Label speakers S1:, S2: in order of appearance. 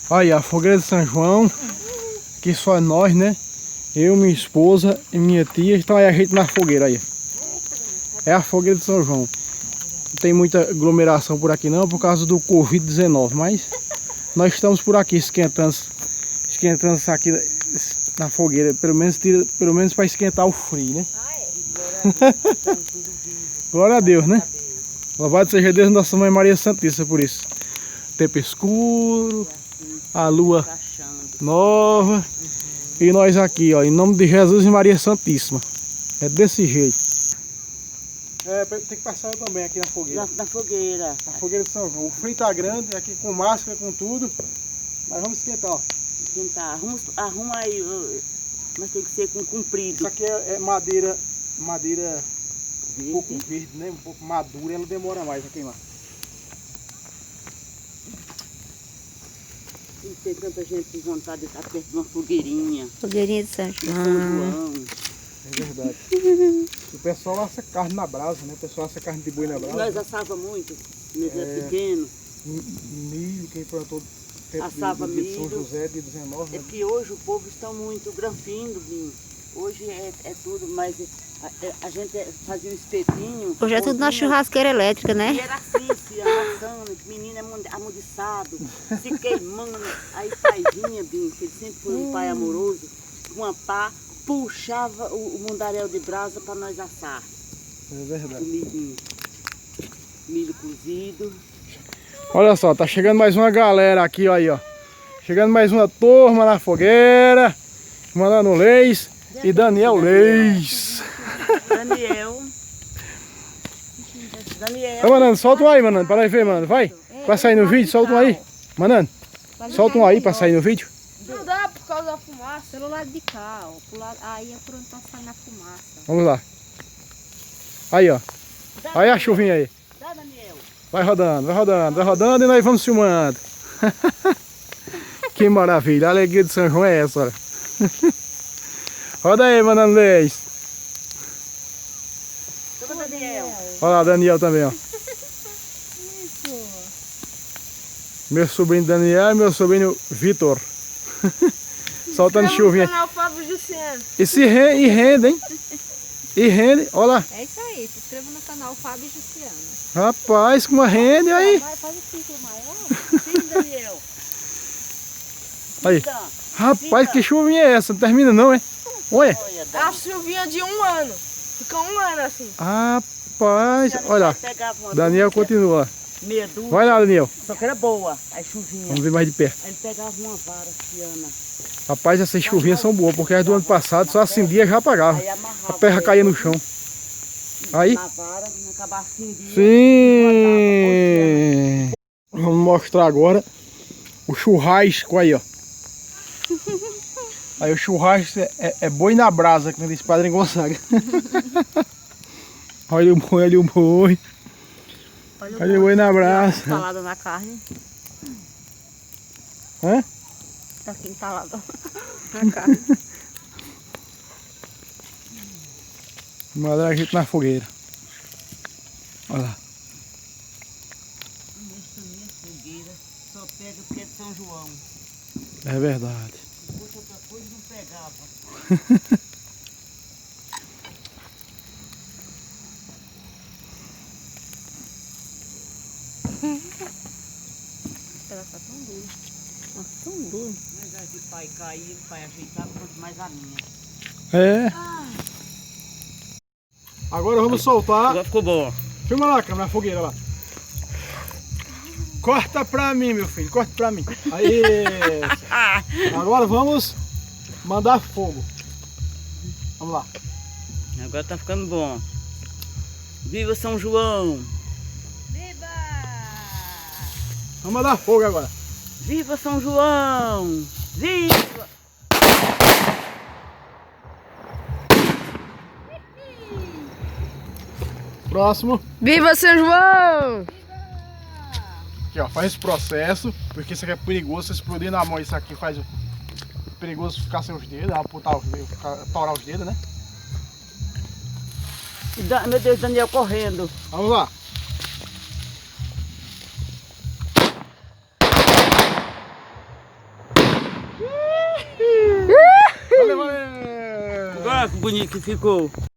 S1: Aí, a fogueira de São João. Aqui só nós, né? Eu, minha esposa e minha tia. Então aí a gente na fogueira aí. É a fogueira de São João. Não tem muita aglomeração por aqui não, por causa do Covid-19. Mas nós estamos por aqui esquentando aqui na fogueira. Pelo menos para esquentar o frio, né? Glória a Deus, né? Louvado seja Deus, nossa Mãe Maria Santíssima por isso. Tempo escuro, a lua nova. E nós aqui, ó, em nome de Jesus e Maria Santíssima. É desse jeito. Tem que passar eu também aqui na fogueira.
S2: Na fogueira.
S1: Na fogueira de São João. O frio tá grande, aqui com máscara, com tudo. Mas vamos esquentar, ó.
S2: Esquentar. Arruma aí, mas tem que ser com comprido.
S1: Isso aqui é madeira um pouco verde, né? Um pouco madura, ela demora mais a queimar.
S2: Não tem tanta gente com vontade de estar perto de uma fogueirinha.
S3: Fogueirinha de São
S2: São
S3: João.
S2: João.
S1: É verdade. O pessoal assa carne na brasa, né? O pessoal assa carne de boi na brasa.
S2: Nós assava muito, quando era pequeno.
S1: Milho, quem plantou
S2: Assava
S1: de São
S2: milho.
S1: José de 19.
S2: É que hoje o povo está muito granfindo, vinho. Hoje é tudo, mas a gente fazia o espetinho.
S3: Hoje é tudo na churrasqueira elétrica,
S2: E
S3: né?
S2: era assim, se amassando, que menino é amudiçado, se queimando. Aí paizinha, Binho, que ele sempre foi um pai amoroso, com uma pá, puxava o mundaréu de brasa para nós assar.
S1: É verdade.
S2: O milhinho. Milho cozido.
S1: Olha só, tá chegando mais uma galera aqui, ó, aí, ó. Chegando mais uma turma na fogueira. Mandando Leis e Daniel Leis.
S2: Daniel.
S1: Ô, Manando, solta um aí, Manando, para nós ver, Manando. Vai. Pra sair no vídeo, solta um aí. Manando, solta um aí pra sair no vídeo.
S4: Não dá por causa da fumaça.
S3: Pelo lado de cá, ó. Aí é por onde tá saindo a fumaça.
S1: Vamos lá. Aí, ó. Aí a chuvinha aí.
S2: Dá, Daniel.
S1: Vai rodando e nós vamos filmando. Que maravilha, a alegria de São João é essa, olha. Roda aí, Manando Leis.
S2: Toma, Daniel.
S1: Olha lá, Daniel também, ó. Meu sobrinho Daniel e meu sobrinho Vitor. Soltando chuvinha.
S4: Canal Fábio Jussiano.
S1: E rende, hein? E rende, olha lá.
S3: É isso aí, se inscreva no canal Fábio Jussiano.
S1: Rapaz, como rende aí.
S3: Vai, faz o ciclo maior.
S2: Sim, Daniel.
S1: Aí. Rapaz, que chuvinha é essa? Não termina não, hein? Olha.
S2: Olha,
S4: A chuvinha de 1 ano. Fica 1 ano assim.
S1: Rapaz, olha lá.
S2: Pegava uma
S1: Daniel
S2: dúzia,
S1: continua.
S2: meia dúzia,
S1: Vai lá, Daniel.
S2: só que era boa, aí chuvinha.
S1: Vamos ver mais de perto.
S2: Aí ele pegava uma vara ciana,
S1: Rapaz, essas chuvinhas são boas, porque as do ano passado só acendia e já apagava.
S2: aí
S1: A
S2: amarrava
S1: terra caía no chão. Aí?
S2: na vara, acabava acendia.
S1: Sim! Vamos mostrar agora o churrasco aí, ó. Aí o churrasco é boi na brasa, que diz Padre Gonçaga. Olha o boi, olha o boi. Olha o boi na brasa.
S3: Entalada na carne.
S1: Hã?
S3: Tá aqui entalada na carne.
S1: Mandar a gente na fogueira. Olha lá.
S2: Essa minha fogueira só pega porque é de São João.
S1: É verdade.
S2: Se fosse outra coisa, não pegava.
S3: Ela tá tão dura. Nossa, tão dura.
S2: Mas aí se o pai cair, o pai ajeitava, quanto mais a minha.
S1: É. Agora vamos soltar.
S2: Agora ficou bom.
S1: Filma lá, câmera, na fogueira lá. Corta pra mim, meu filho, corta pra mim. Aí. Agora vamos mandar fogo. Vamos lá.
S2: Agora tá ficando bom. Viva São João!
S4: Viva!
S1: Vamos mandar fogo agora.
S2: Viva São João! Viva!
S1: Próximo.
S4: Viva São João!
S1: Aqui, ó, faz esse processo, porque isso aqui é perigoso, se explodir na mão, isso aqui faz perigoso ficar sem os dedos, amputar os dedos, torar os dedos, né?
S2: Meu Deus, Daniel correndo.
S1: Vamos lá.
S2: Olha que bonito que ficou.